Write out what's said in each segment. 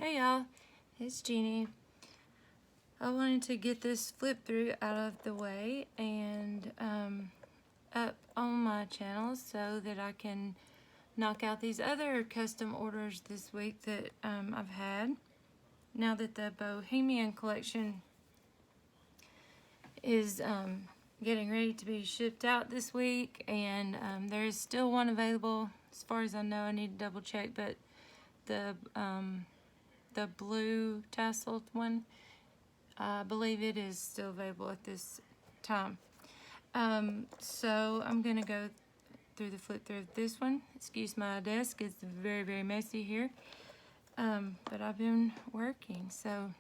Hey y'all, it's Jeannie. I wanted to get this flip through out of the way and up on my channel so that I can knock out these other custom orders this week that I've had. Now that the Bohemian collection is getting ready to be shipped out this week, and there is still one available as far as I know. I need to double check, but the blue tasseled one, I believe it is still available at this time. So I'm gonna go through the flip through of this one. Excuse my desk, it's very messy here. But I've been working, so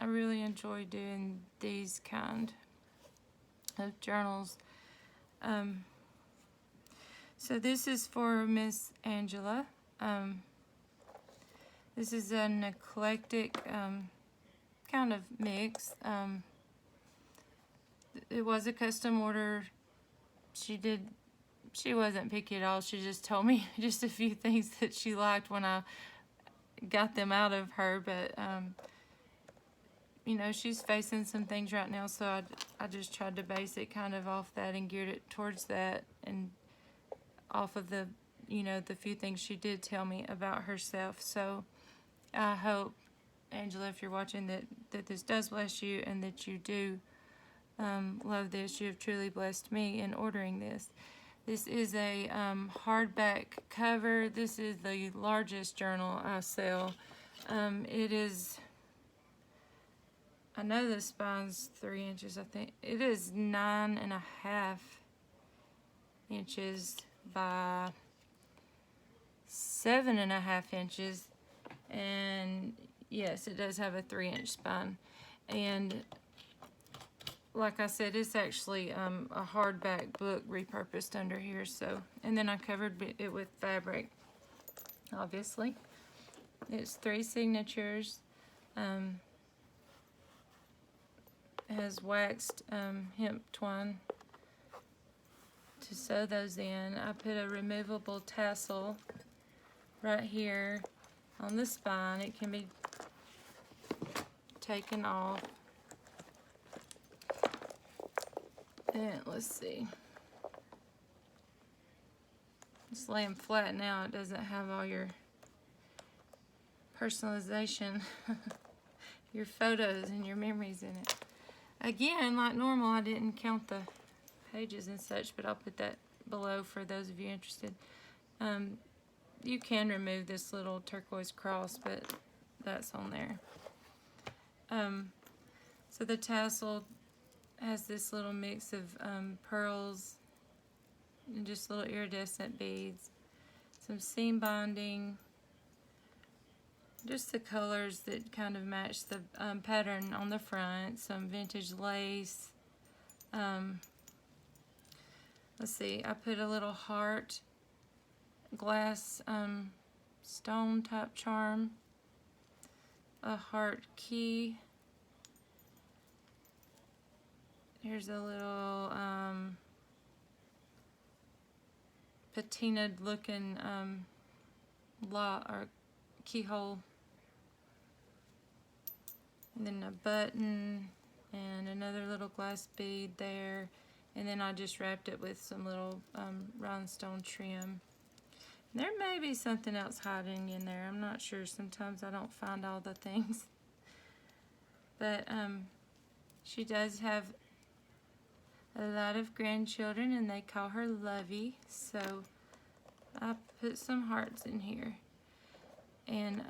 I really enjoy doing these kind of journals. So this is for Miss Angela. This is an eclectic kind of mix. It was a custom order. She wasn't picky at all. She just told me just a few things that she liked when I got them out of her, but you know, she's facing some things right now, so I just tried to base it kind of off that and geared it towards that, and off of the, you know, the few things she did tell me about herself. So I hope, Angela, if you're watching, that this does bless you, and that you do love this. You have truly blessed me in ordering this. This is a hardback cover. This is the largest journal I sell. It is, I know the spine's 3 inches, I think. It is 9.5 inches by 7.5 inches. And yes, it does have a 3-inch spine. And like I said, it's actually a hardback book repurposed under here. So, and then I covered it with fabric, obviously. It's 3 signatures. It has waxed hemp twine to sew those in. I put a removable tassel right here on the spine. It can be taken off. And let's see. Just lay them flat now. It doesn't have all your personalization, your photos and your memories in it. Again, like normal, I didn't count the pages and such, but I'll put that below for those of you interested. You can remove this little turquoise cross, but that's on there. So the tassel has this little mix of pearls and just little iridescent beads, some seam bonding, just the colors that kind of match the pattern on the front, some vintage lace. Let's see, I put a little heart glass stone type charm, a heart key. Here's a little patinaed looking keyhole, and then a button and another little glass bead there, and then I just wrapped it with some little rhinestone trim. There may be something else hiding in there, I'm not sure. Sometimes I don't find all the things. But she does have a lot of grandchildren, and they call her Lovey, so I put some hearts in here. And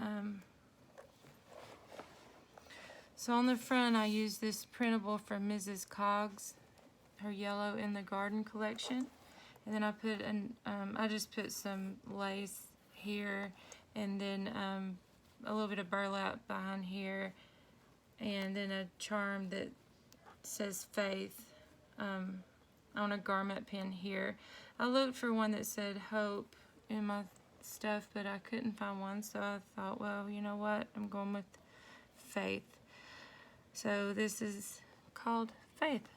so on the front, I used this printable from Mrs. Coggs, her Yellow in the Garden collection. And then I put I just put some lace here, and then a little bit of burlap behind here, and then a charm that says faith on a garment pin here. I looked for one that said hope in my stuff, but I couldn't find one, so I thought, well, you know what, I'm going with faith. So this is called Faith.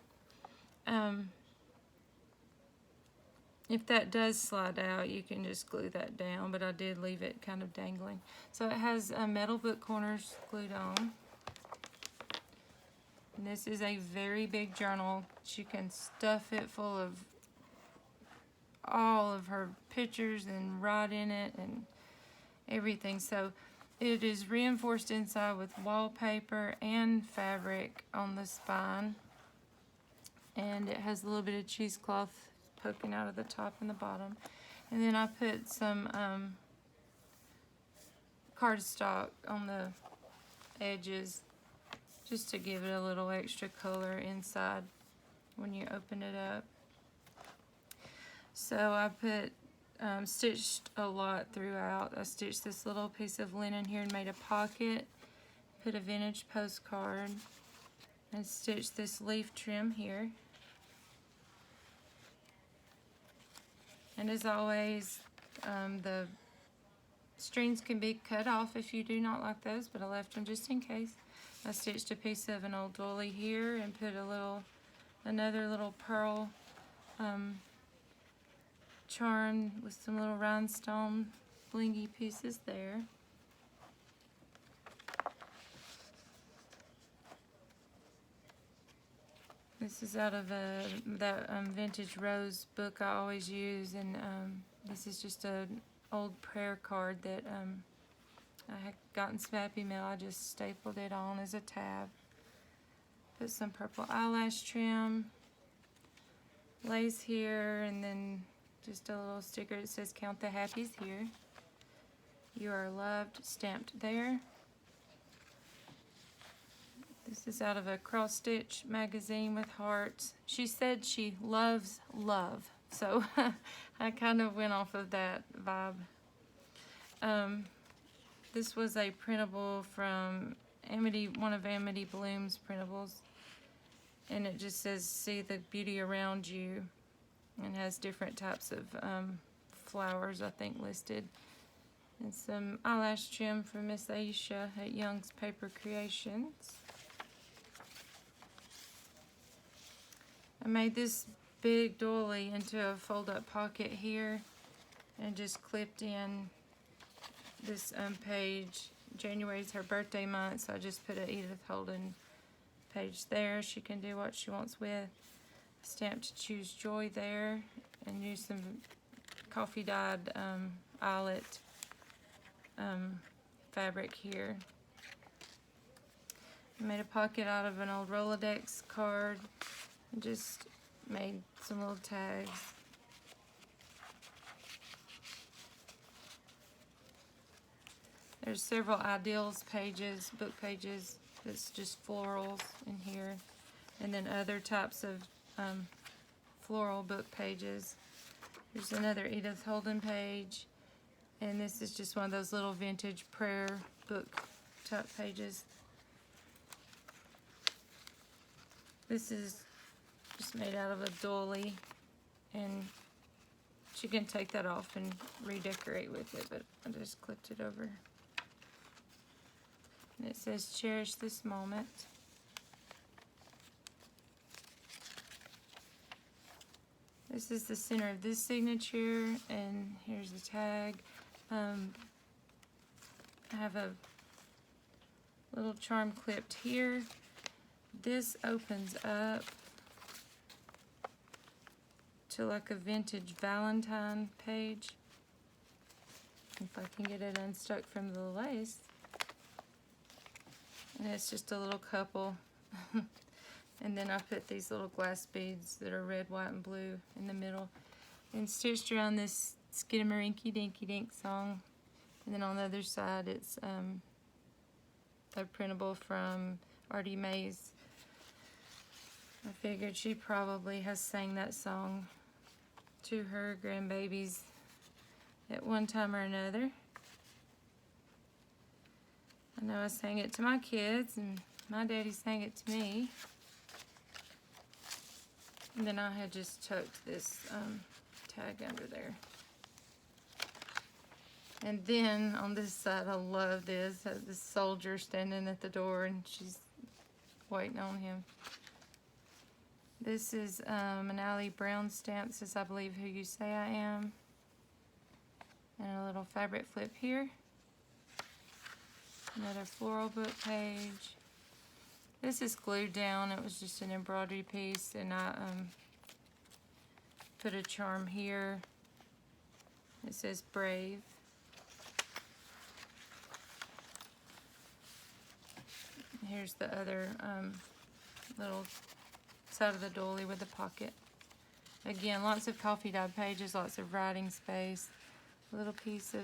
if that does slide out, you can just glue that down, but I did leave it kind of dangling. So it has metal book corners glued on. And this is a very big journal. She can stuff it full of all of her pictures and write in it and everything. So it is reinforced inside with wallpaper and fabric on the spine. And it has a little bit of cheesecloth poking out of the top and the bottom. And then I put some cardstock on the edges just to give it a little extra color inside when you open it up. So I put stitched a lot throughout. I stitched this little piece of linen here and made a pocket, put a vintage postcard, and stitched this leaf trim here. And as always, the strings can be cut off if you do not like those, but I left them just in case. I stitched a piece of an old doily here and put another little pearl charm with some little rhinestone blingy pieces there. This is out of that vintage rose book I always use, and this is just an old prayer card that I had gotten some Happy Mail. I just stapled it on as a tab. Put some purple eyelash trim, lace here, and then just a little sticker that says "Count the Happies" here. "You are loved" stamped there. This is out of a cross stitch magazine with hearts. She said she loves love, so I kind of went off of that vibe. This was a printable from one of Amity Bloom's printables, and it just says "See the beauty around you," and has different types of flowers, I think, listed. And some eyelash trim from Miss Aisha at Young's Paper Creations. I made this big doily into a fold-up pocket here and just clipped in this page. January is her birthday month, so I just put an Edith Holden page there. She can do what she wants with. Stamped "Choose Joy" there, and used some coffee dyed eyelet fabric here. I made a pocket out of an old Rolodex card and just made some little tags. There's several ideals pages, book pages, that's just florals in here, and then other types of floral book pages. There's another Edith Holden page, and this is just one of those little vintage prayer book type pages. This is just made out of a doily, and she can take that off and redecorate with it, but I just clipped it over. And it says "Cherish this moment." This is the center of this signature, and here's the tag. I have a little charm clipped here. This opens up to like a vintage Valentine page. If I can get it unstuck from the lace. And it's just a little couple. And then I put these little glass beads that are red, white, and blue in the middle, and stitched around this Skidamarinky Dinky Dink song. And then on the other side, it's a printable from Artie Mays. I figured she probably has sang that song to her grandbabies at one time or another. I know I sang it to my kids, and my daddy sang it to me. And then I had just tucked this tag under there. And then on this side, I love this. This soldier standing at the door, and she's waiting on him. This is an Allie Brown stamp. This is I Believe Who You Say I Am. And a little fabric flip here. Another floral book page. This is glued down. It was just an embroidery piece, and I put a charm here. It says Brave. Here's the other little side of the doily with the pocket. Again, lots of coffee dyed pages, lots of writing space. A little piece of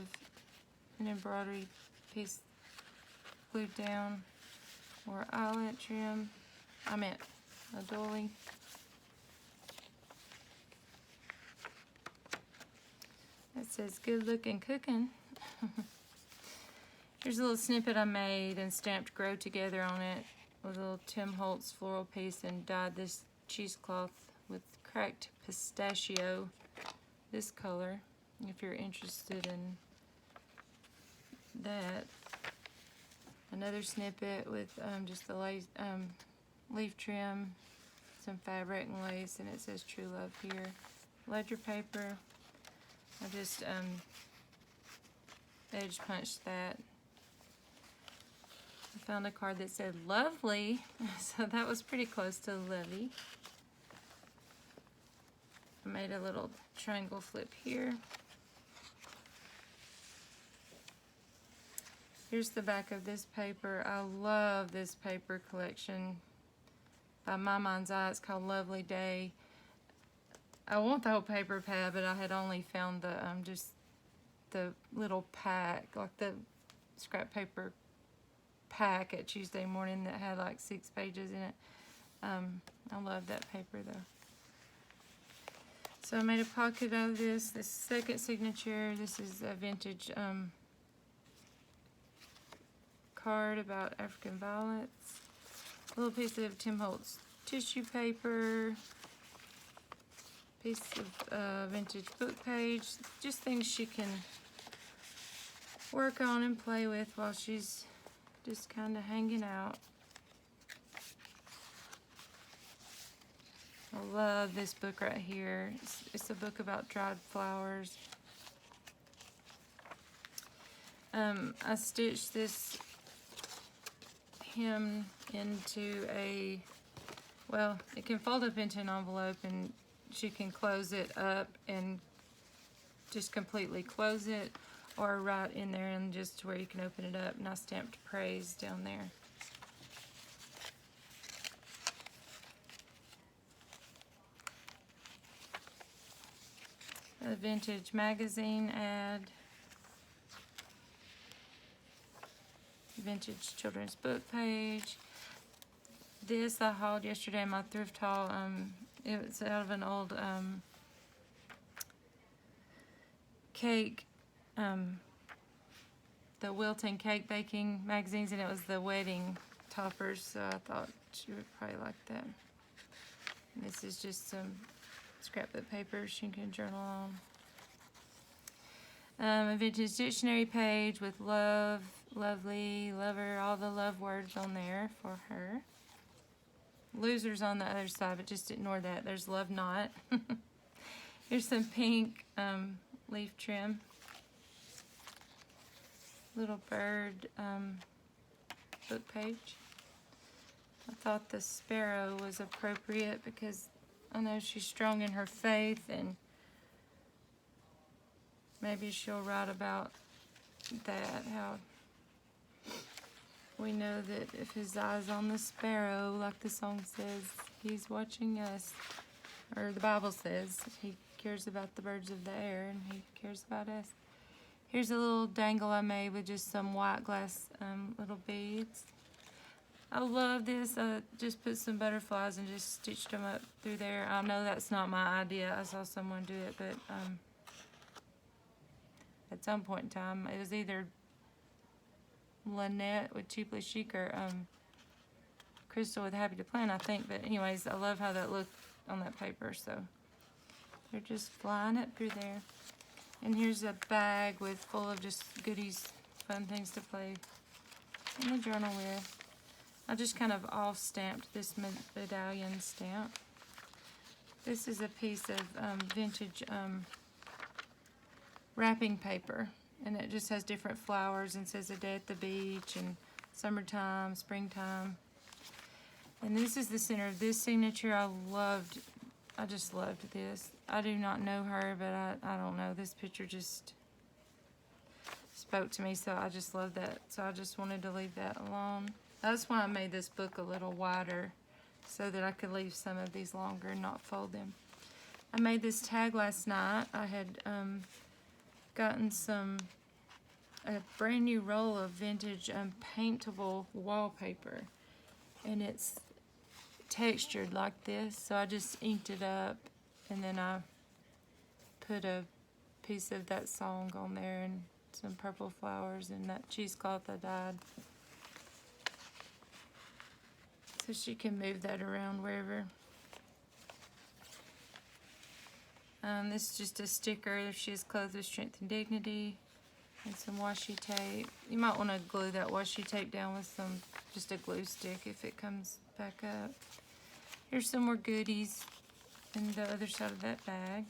an embroidery piece glued down, or eyelet trim. I meant a doily. That says Good Looking Cooking. Here's a little snippet I made and stamped Grow Together on it with a little Tim Holtz floral piece, and dyed this cheesecloth with cracked pistachio, this color, if you're interested in that. Another snippet with just the leaf trim, some fabric and lace, and it says True Love here. Ledger paper. I just edge punched that. I found a card that said Lovely, so that was pretty close to Lovey. I made a little triangle flip here. Here's the back of this paper. I love this paper collection by My Mind's Eye. It's called Lovely Day. I want the whole paper pad, but I had only found the just the little pack, like the scrap paper pack at Tuesday Morning that had like 6 pages in it. I love that paper though. So I made a pocket out of this. This second signature. This is a vintage card about African violets. A little piece of Tim Holtz tissue paper. Piece of vintage book page. Just things she can work on and play with while she's just kind of hanging out. I love this book right here. It's a book about dried flowers. I stitched this hem into a, well, it can fold up into an envelope, and she can close it up and just completely close it, or right in there and just where you can open it up. And I stamped Praise down there. A vintage magazine ad. Vintage children's book page. This I hauled yesterday in my thrift haul. It was out of an old cake, the Wilton cake baking magazines, and it was the wedding toppers, so I thought she would probably like that. And this is just some scrapbook paper she can journal on. A vintage dictionary page with love, lovely, lover, all the love words on there for her. Losers on the other side, but just ignore that. There's love not. Here's some pink leaf trim. Little bird book page. I thought the sparrow was appropriate because I know she's strong in her faith, and maybe she'll write about that, how we know that if his eye's on the sparrow, like the song says, he's watching us. Or the Bible says he cares about the birds of the air, and he cares about us. Here's a little dangle I made with just some white glass little beads. I love this. I just put some butterflies and just stitched them up through there. I know that's not my idea. I saw someone do it, but at some point in time, it was either Lynette with Cheaply Chic or Crystal with Happy to Plan, I think. But anyways, I love how that looked on that paper. So they're just flying up through there. And here's a bag with full of just goodies, fun things to play in the journal with. I just kind of off stamped this medallion stamp. This is a piece of vintage wrapping paper, and it just has different flowers and says a day at the beach and summertime, springtime. And this is the center of this signature. I just loved this. I do not know her, but I don't know. This picture just spoke to me, so I just love that. So I just wanted to leave that alone. That's why I made this book a little wider, so that I could leave some of these longer and not fold them. I made this tag last night. I had gotten a brand new roll of vintage paintable wallpaper, and it's textured like this, so I just inked it up, and then I put a piece of that song on there and some purple flowers and that cheesecloth I dyed, so she can move that around wherever. This is just a sticker. She is clothed with strength and dignity, and some washi tape. You might want to glue that washi tape down with just a glue stick if it comes back up. Here's some more goodies in the other side of that bag.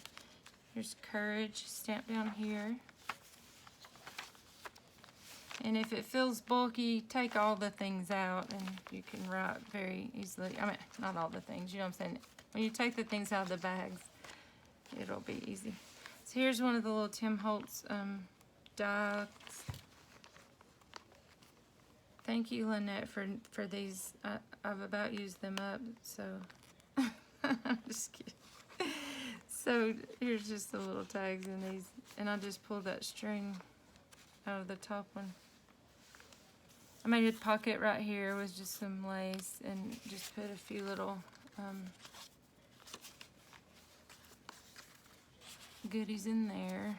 Here's courage stamped down here. And if it feels bulky, take all the things out and you can write very easily. I mean, not all the things, you know what I'm saying? When you take the things out of the bags, it'll be easy. So here's one of the little Tim Holtz dies. Thank you, Lynette, for these. I've about used them up, so I'm just kidding. So here's just the little tags in these, and I just pulled that string out of the top one. I made a pocket right here with just some lace and just put a few little goodies in there.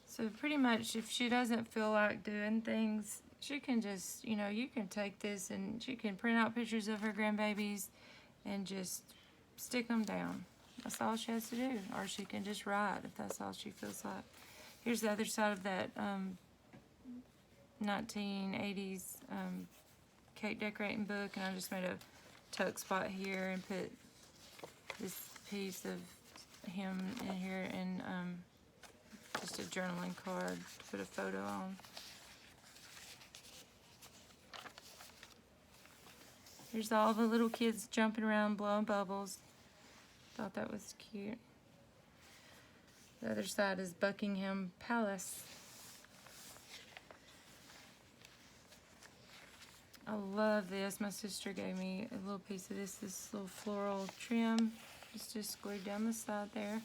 So pretty much if she doesn't feel like doing things, she can just, you know, you can take this and she can print out pictures of her grandbabies and just stick them down. That's all she has to do. Or she can just write if that's all she feels like. Here's the other side of that 1980s cake decorating book, and I just made a tuck spot here and put this piece of him in here and just a journaling card to put a photo on. Here's all the little kids jumping around blowing bubbles. Thought that was cute. The other side is Buckingham Palace. I love this. My sister gave me a little piece of this little floral trim. It's just glued down the side there.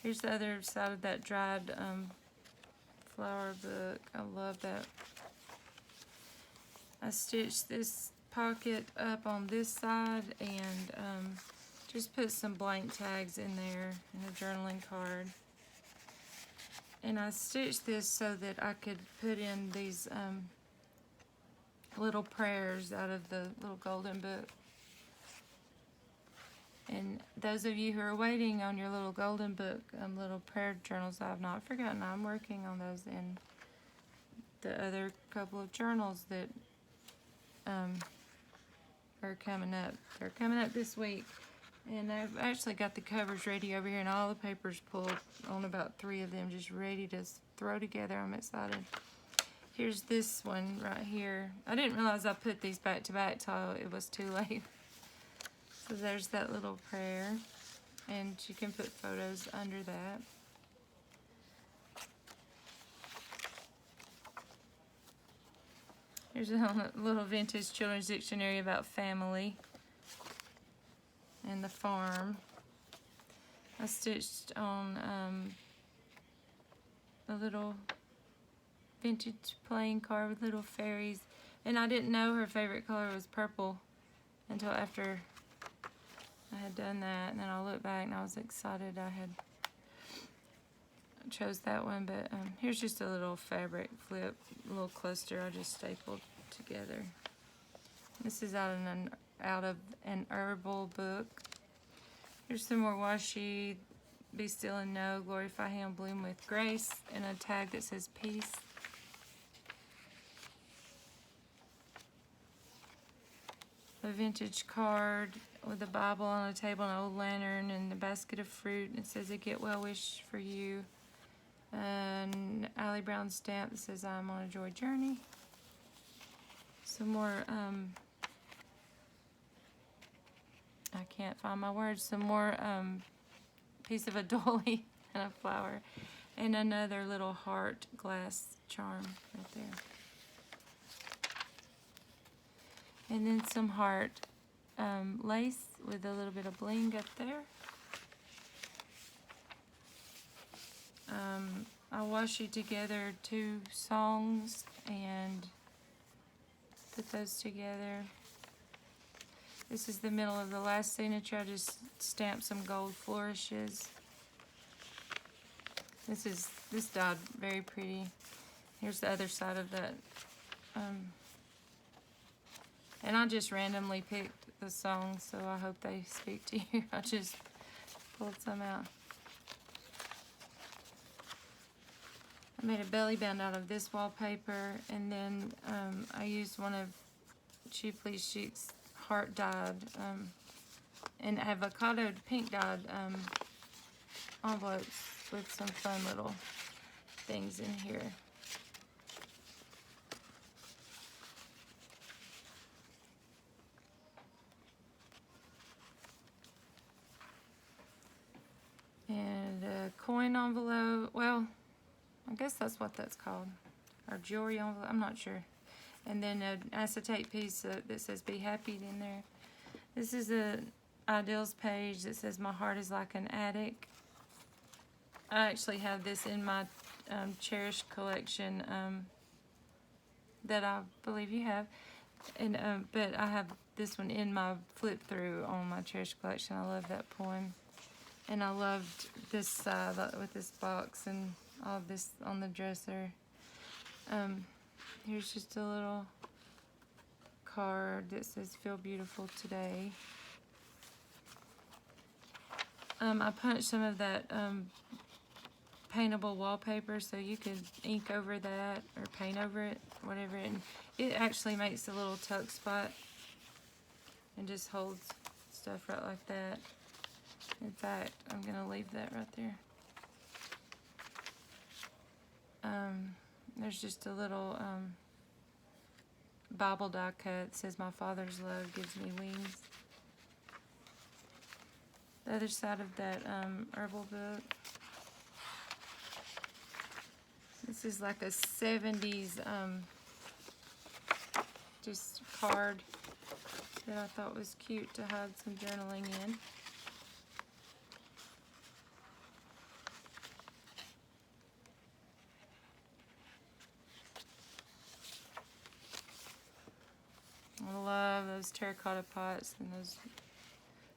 Here's the other side of that dried flower book. I love that. I stitched this pocket up on this side and just put some blank tags in there and a journaling card. And I stitched this so that I could put in these little prayers out of the little golden book. And those of you who are waiting on your little golden book, little prayer journals, I have not forgotten. I'm working on those and the other couple of journals that are coming up. They're coming up this week. And I've actually got the covers ready over here and all the papers pulled on about 3 of them, just ready to throw together. I'm excited. Here's this one right here. I didn't realize I put these back to back till it was too late. So there's that little prayer, and you can put photos under that. Here's a little vintage children's dictionary about family and the farm. I stitched on a little vintage playing card with little fairies, and I didn't know her favorite color was purple until after I had done that, and then I looked back and I was excited I had chose that one. But here's just a little fabric flip, a little cluster I just stapled together. This is out of an herbal book. Here's some more washi. Be still and know, glorify him, bloom with grace, and a tag that says peace. a vintage card with a Bible on a table, an old lantern, and a basket of fruit. And it says a get well wish for you. An Allie Brown stamp that says I'm on a joy journey. Some more, I can't find my words. Some more piece of a dolly and a flower. And another little heart glass charm right there. And then some heart lace with a little bit of bling up there. I washi together 2 songs and put those together. This is the middle of the last signature. I just stamped some gold flourishes. This dyed very pretty. Here's the other side of that. And I just randomly picked the songs, so I hope they speak to you. I just pulled some out. I made a belly band out of this wallpaper, and then I used one of Cheaply Chic's heart dyed and avocado pink dyed envelopes with some fun little things in here. And a coin envelope, well, I guess that's what that's called, or jewelry envelope, I'm not sure. And then an acetate piece that says be happy in there. This is a ideals page that says my heart is like an attic. I actually have this in my cherished collection that I believe you have. And but I have this one in my flip through on my cherished collection. I love that poem. And I loved this side with this box and all of this on the dresser. Here's just a little card that says feel beautiful today. I punched some of that paintable wallpaper so you could ink over that or paint over it, whatever. And it actually makes a little tuck spot and just holds stuff right like that. In fact, I'm going to leave that right there. There's just a little Bible die cut that says, my Father's love gives me wings. The other side of that herbal book. This is like a 70s just card that I thought was cute to hide some journaling in. I love those terracotta pots and those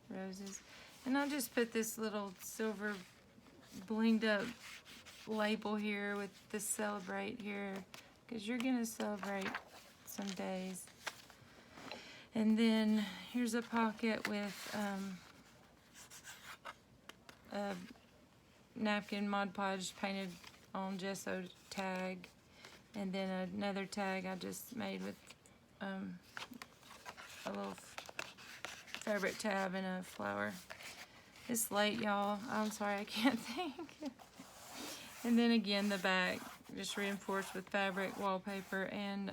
roses. And I just put this little silver blinged up label here with the celebrate here, because you're going to celebrate some days. And then here's a pocket with a napkin Mod Podge painted on gesso tag. And then another tag I just made with a little fabric tab and a flower. It's late, y'all. I'm sorry, I can't think. And then again, the back just reinforced with fabric wallpaper and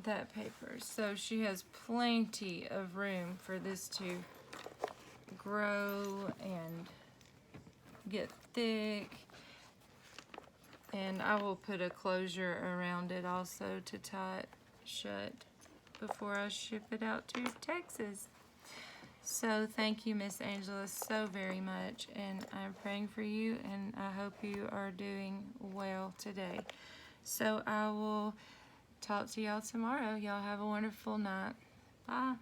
that paper. So she has plenty of room for this to grow and get thick. And I will put a closure around it also to tie it shut before I ship it out to Texas. So thank you, Miss Angela, so very much. And I'm praying for you, and I hope you are doing well today. So I will talk to y'all tomorrow. Y'all have a wonderful night. Bye.